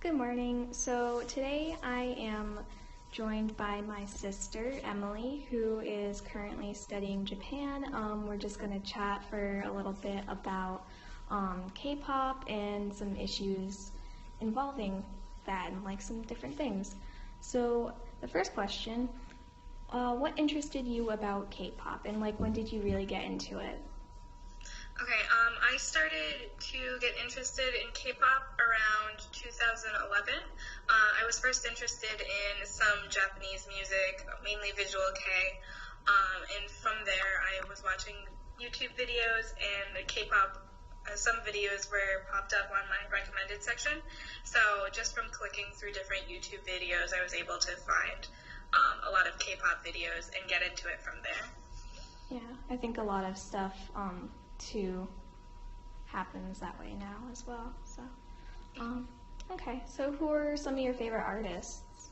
Good morning. So today I am joined by my sister, Emily, who is currently studying Japan. We're just going to chat for a little bit about K-pop and some issues involving that and like some different things. So the first question, what interested you about K-pop and like when did you really get into it? Okay, I started to get interested in K-pop around 2011. I was first interested in some Japanese music, mainly Visual Kei, and from there I was watching YouTube videos and the K-pop, some videos were popped up on my recommended section. So just from clicking through different YouTube videos, I was able to find a lot of K-pop videos and get into it from there. Yeah, I think a lot of stuff too happens that way now as well. So, okay. So, who are some of your favorite artists?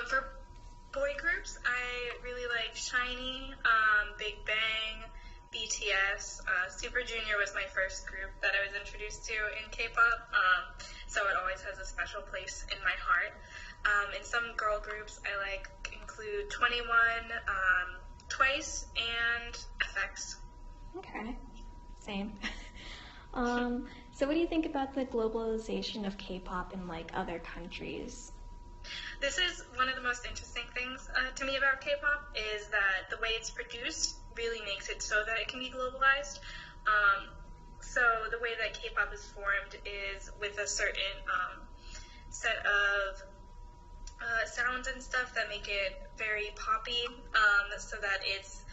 For boy groups, I really like SHINee, Big Bang, BTS. Super Junior was my first group that I was introduced to in K-pop, so it always has a special place in my heart. And some girl groups I include 2NE1, Twice, and FX. Okay, same. So what do you think about the globalization of K-pop in like other countries? This is one of the most interesting things to me about K-pop is that the way it's produced really makes it so that it can be globalized. So the way that K-pop is formed is with a certain set of sounds and stuff that make it very poppy, so that it's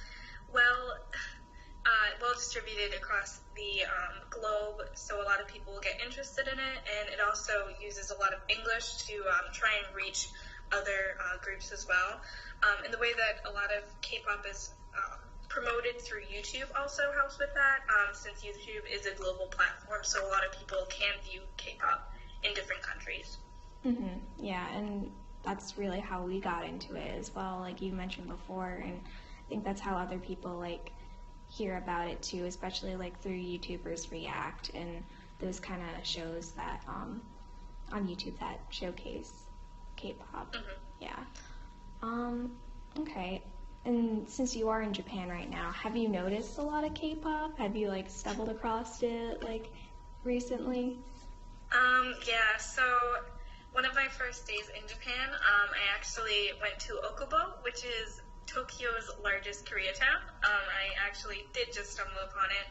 well distributed across the globe, so a lot of people will get interested in it, and it also uses a lot of English to try and reach other groups as well. And the way that a lot of K-pop is promoted through YouTube also helps with that, since YouTube is a global platform, so a lot of people can view K-pop in different countries. Mm-hmm. Yeah, and that's really how we got into it as well, like you mentioned before, and I think that's how other people like hear about it too, especially like through YouTubers React and those kind of shows that on YouTube that showcase K-pop. Mm-hmm. Yeah. Okay. And since you are in Japan right now, have you noticed a lot of K-pop? Have you like stumbled across it like recently? Yeah, so one of my first days in Japan, I actually went to Okubo, which is Tokyo's largest Koreatown. I actually did just stumble upon it.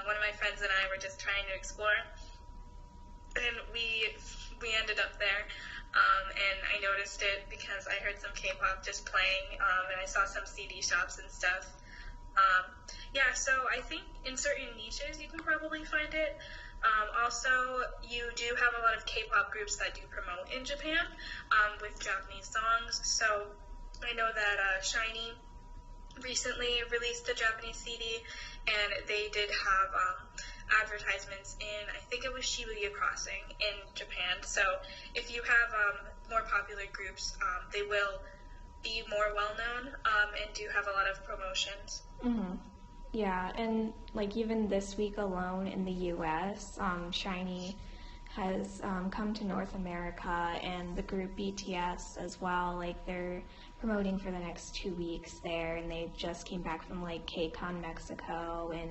One of my friends and I were just trying to explore, and we ended up there. And I noticed it because I heard some K-pop just playing, and I saw some CD shops and stuff. Yeah, so I think in certain niches you can probably find it. Also, you do have a lot of K-pop groups that do promote in Japan with Japanese songs. So I know that SHINee recently released a Japanese CD, and they did have advertisements in, I think it was Shibuya Crossing in Japan. So if you have more popular groups, they will be more well-known and do have a lot of promotions. Mm-hmm. Yeah, and like even this week alone in the U.S., SHINee has come to North America, and the group BTS as well. Like they're promoting for the next 2 weeks there, and they just came back from like KCON Mexico and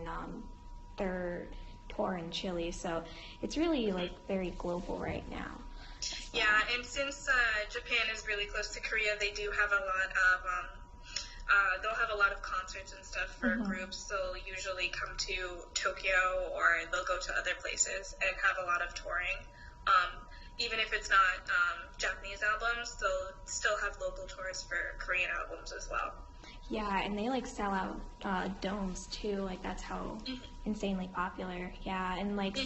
their tour in Chile. So it's really like very global right now. Yeah, and since Japan is really close to Korea, they do have a lot of they'll have a lot of concerts and stuff for groups. They'll usually come to Tokyo, or they'll go to other places and have a lot of touring. Even if it's not Japanese albums, they'll still have local tours for Korean albums as well. Yeah, and they like sell out domes too. Like that's how insanely popular. Yeah, and like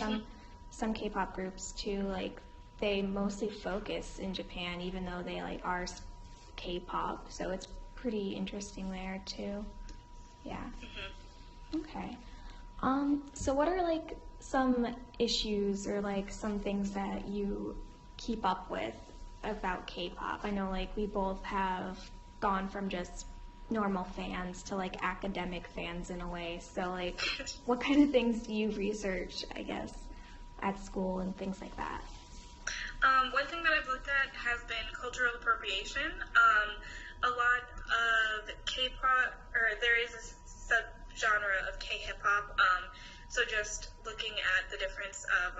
some K-pop groups too. Like they mostly focus in Japan, even though they like are K-pop. So it's pretty interesting there too. Yeah. Okay. So what are like some issues or like some things that you keep up with about K-pop? I know like we both have gone from just normal fans to like academic fans in a way. So like what kind of things do you research, I guess, at school and things like that? that has been cultural appropriation. A lot of K-pop, or there is a subgenre of K-hip hop. So just looking at the difference of,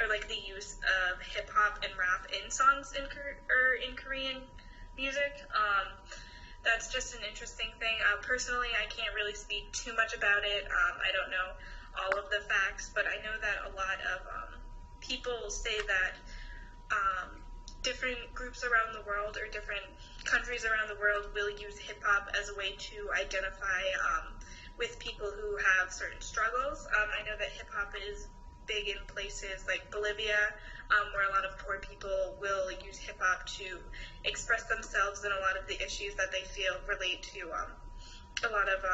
or like the use of hip hop and rap in songs in Korean music. That's just an interesting thing. Personally, I can't really speak too much about it. I don't know all of the facts, but I know that a lot of people say that different groups around the world or different countries around the world will use hip hop as a way to identify with people who have certain struggles. I know that hip hop is big in places like Bolivia, where a lot of poor people will use hip hop to express themselves and a lot of the issues that they feel relate to a lot of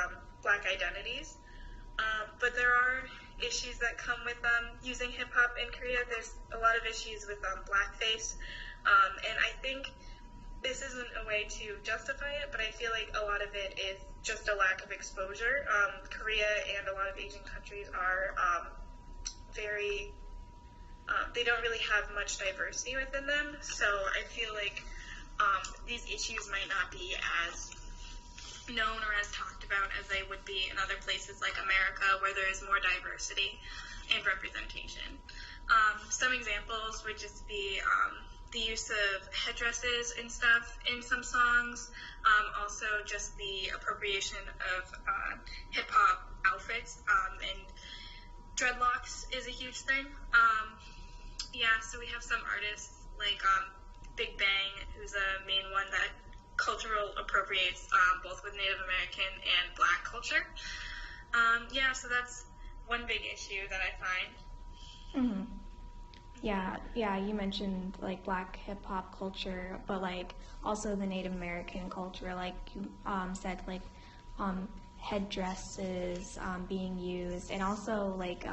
Black identities. But there are issues that come with using hip hop in Korea. There's a lot of issues with blackface, and I think this isn't a way to justify it, but I feel like a lot of it is just a lack of exposure. Korea and a lot of Asian countries are very, they don't really have much diversity within them, so I feel like these issues might not be as known or as talked about as they would be in other places like America, where there is more diversity and representation. Some examples would just be the use of headdresses and stuff in some songs, also just the appropriation of hip-hop outfits, and dreadlocks is a huge thing. So we have some artists like Big Bang, who's a main one that cultural appropriates both with Native American and Black culture. So that's one big issue that I find. Mm-hmm. Yeah, you mentioned like Black hip hop culture, but like also the Native American culture, like you said, like headdresses being used, and also like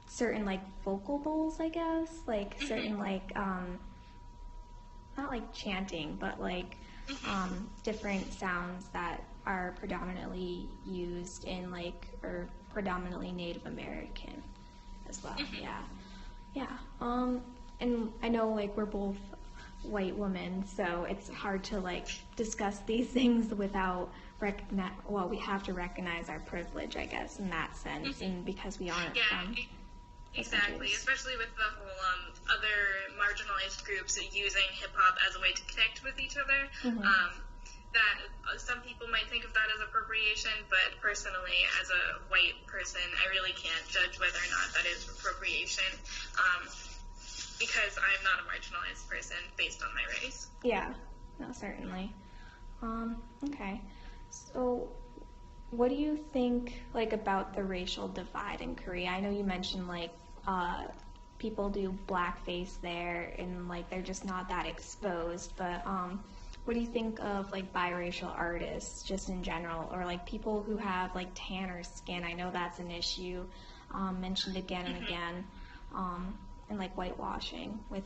certain like vocal bowls, I guess, like certain like not like chanting, but like different sounds that are predominantly used in like, or predominantly Native American as well. Yeah. And I know like we're both white women, so it's hard to like discuss these things without we have to recognize our privilege, I guess, in that sense, and because we aren't from exactly, especially with the whole other marginalized groups using hip hop as a way to connect with each other. That some people might think of that as appropriation, but personally, as a white person, I really can't judge whether or not that is appropriation, because I'm not a marginalized person based on my race. Yeah, no, certainly. Okay, so what do you think like about the racial divide in Korea? I know you mentioned like people do blackface there and like they're just not that exposed, but what do you think of like biracial artists just in general, or like people who have like tanner skin? I know that's an issue mentioned again and again, and like whitewashing with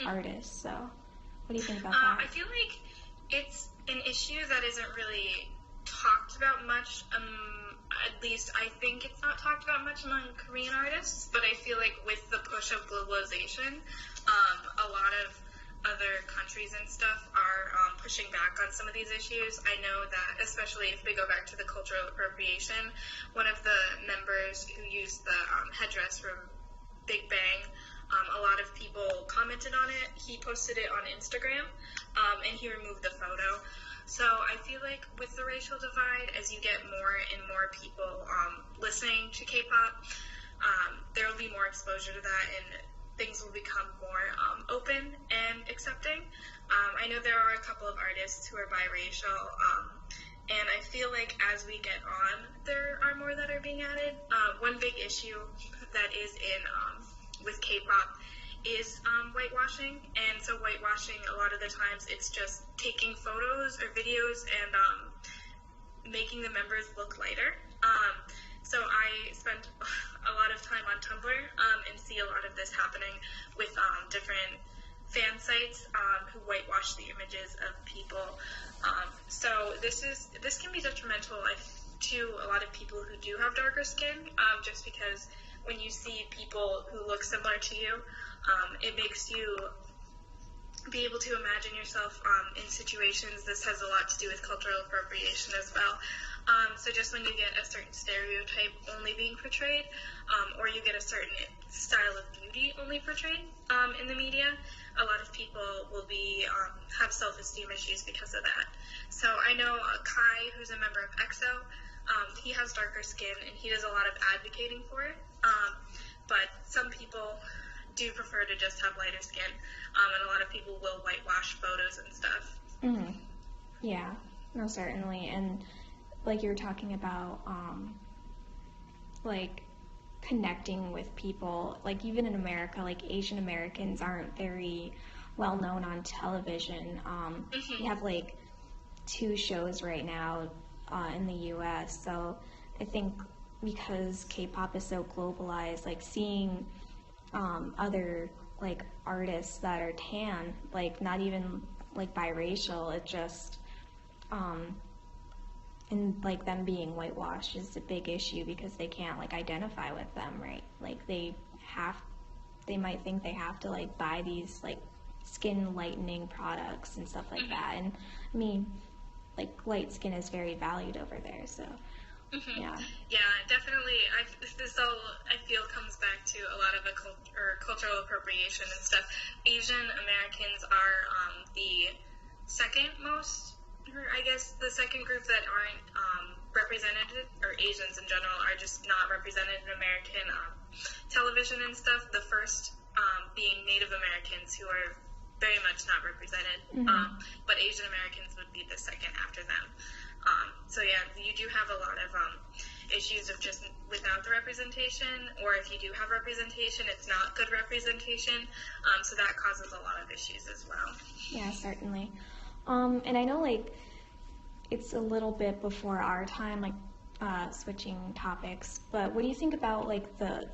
artists. So what do you think about that? I feel like it's an issue that isn't really talked about much. At least I think it's not talked about much among Korean artists, but I feel like with the push of globalization, a lot of other countries and stuff are pushing back on some of these issues. I know that, especially if we go back to the cultural appropriation, one of the members who used the headdress from Big Bang, a lot of people commented on it. He posted it on Instagram, and he removed the photo. So I feel like with the racial divide, as you get more and more people listening to K-pop, there will be more exposure to that, and things will become more open and accepting. I know there are a couple of artists who are biracial, and I feel like as we get on, there are more that are being added. One big issue that is in with K-pop is whitewashing, and so whitewashing, a lot of the times it's just taking photos or videos and making the members look lighter. So I spent a lot of time on Tumblr and see a lot of this happening with different fan sites who whitewash the images of people. So this can be detrimental to a lot of people who do have darker skin, just because when you see people who look similar to you, it makes you be able to imagine yourself in situations. This has a lot to do with cultural appropriation as well. So just when you get a certain stereotype only being portrayed, or you get a certain style of beauty only portrayed in the media, a lot of people will be have self-esteem issues because of that. So I know Kai, who's a member of EXO, he has darker skin and he does a lot of advocating for it. But some people do prefer to just have lighter skin, and a lot of people will whitewash photos and stuff. Mm-hmm. Yeah, no, certainly. And like you were talking about, like connecting with people, like even in America, like Asian Americans aren't very well known on television. We have like 2 shows right now in the U.S. So I think because K-pop is so globalized, like seeing other like artists that are tan, like not even like biracial, it just and like them being whitewashed is a big issue because they can't like identify with them, right? Like they might think they have to like buy these like skin lightening products and stuff like that. And I mean, like light skin is very valued over there, so yeah. Yeah, definitely. This all I feel comes back to a lot of the cultural appropriation and stuff. Asian Americans are the second most, or I guess the second group that aren't represented, or Asians in general are just not represented in American television and stuff. The first being Native Americans, who are very much not represented, but Asian Americans would be the second after them. So yeah, you do have a lot of issues of just without the representation, or if you do have representation, it's not good representation. So that causes a lot of issues as well. Yeah, certainly. And I know like it's a little bit before our time, like switching topics, but what do you think about like the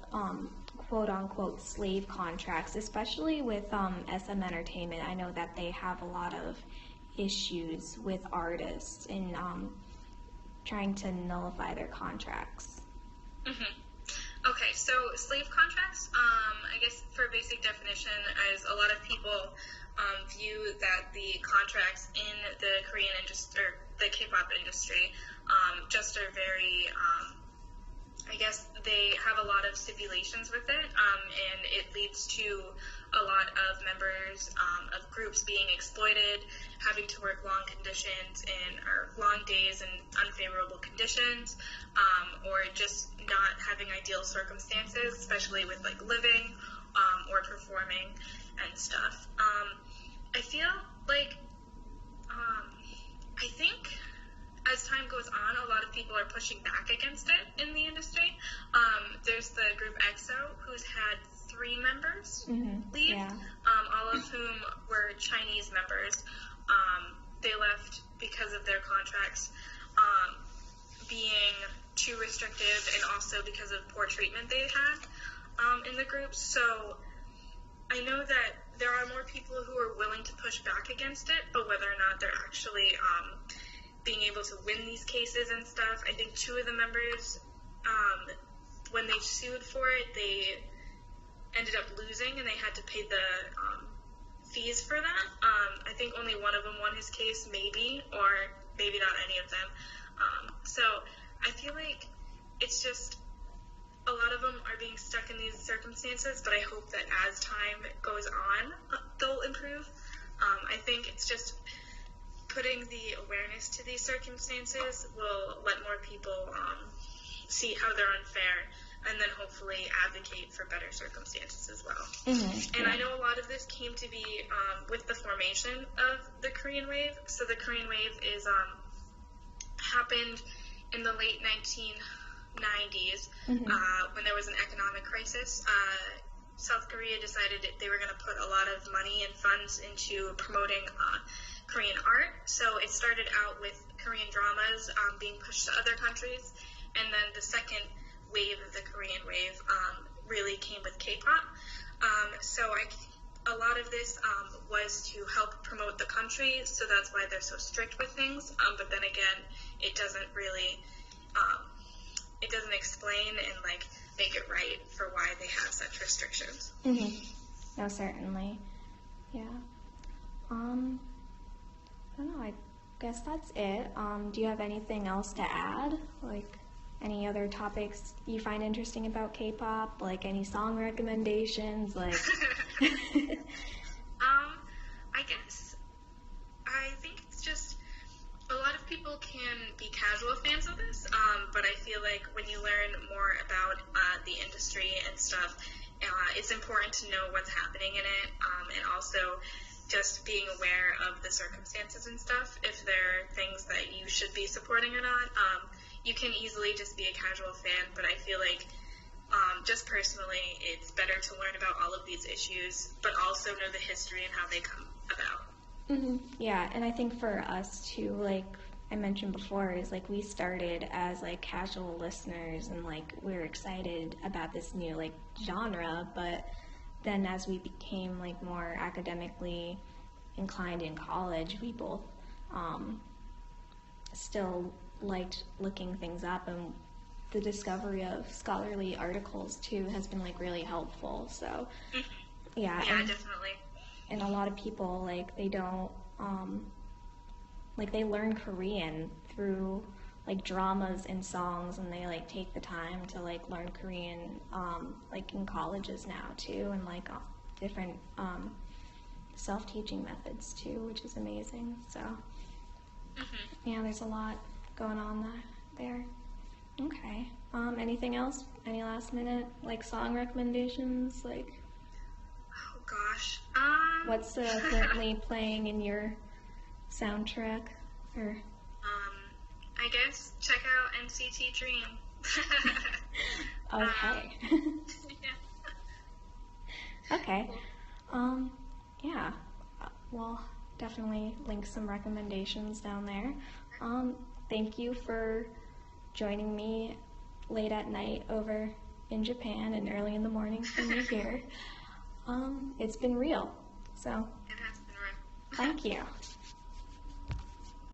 quote unquote slave contracts, especially with SM Entertainment? I know that they have a lot of issues with artists in trying to nullify their contracts. Okay, so slave contracts, I guess for basic definition, as a lot of people view that the contracts in the Korean industry, or the K-pop industry, just are very, I guess they have a lot of stipulations with it, and it leads to a lot of members of groups being exploited, having to work long conditions or long days in unfavorable conditions, or just not having ideal circumstances, especially with like living or performing and stuff. I feel like I think as time goes on, a lot of people are pushing back against it in the industry. There's the group EXO, who's had 3 members leave, Yeah. All of whom were Chinese members. They left because of their contracts being too restrictive, and also because of poor treatment they had in the group. So I know that there are more people who are willing to push back against it, but whether or not they're actually being able to win these cases and stuff, I think 2 of the members, when they sued for it, they ended up losing, and they had to pay the fees for that. I think only one of them won his case, maybe, or maybe not any of them. So I feel like it's just a lot of them are being stuck in these circumstances, but I hope that as time goes on, they'll improve. I think it's just putting the awareness to these circumstances will let more people see how they're unfair, and then hopefully advocate for better circumstances as well. And I know a lot of this came to be with the formation of the Korean Wave. So the Korean Wave is happened in the late 1990s when there was an economic crisis. South Korea decided that they were going to put a lot of money and funds into promoting Korean art. So it started out with Korean dramas being pushed to other countries, and then the second wave of the Korean Wave really came with K-pop. So a lot of this was to help promote the country, so that's why they're so strict with things. But then again, it doesn't really, it doesn't explain and like make it right for why they have such restrictions. No, certainly. Yeah. I don't know, I guess that's it. Do you have anything else to add? Like, any other topics you find interesting about K-pop? Like, any song recommendations? Like, I guess I think it's just a lot of people can be casual fans of this, but I feel like when you learn more about the industry and stuff, it's important to know what's happening in it, and also just being aware of the circumstances and stuff. If there are things that you should be supporting or not, you can easily just be a casual fan, but I feel like just personally, it's better to learn about all of these issues, but also know the history and how they come about. Yeah, and I think for us too, like I mentioned before, is like we started as like casual listeners and like we were excited about this new like genre, but then as we became like more academically inclined in college, we both still liked looking things up, and the discovery of scholarly articles too has been like really helpful. So yeah, Definitely. And a lot of people like they don't like they learn Korean through like dramas and songs, and they like take the time to like learn Korean like in colleges now too, and like different self-teaching methods too, which is amazing. So yeah, there's a lot going on there. Okay. Anything else? Any last minute like song recommendations? Like, Oh gosh. what's currently playing in your soundtrack? Or I guess check out NCT Dream. okay. Yeah. Okay. Yeah. We'll definitely link some recommendations down there. Thank you for joining me late at night over in Japan and early in the morning for me here. It's been real. So It has been right. thank you.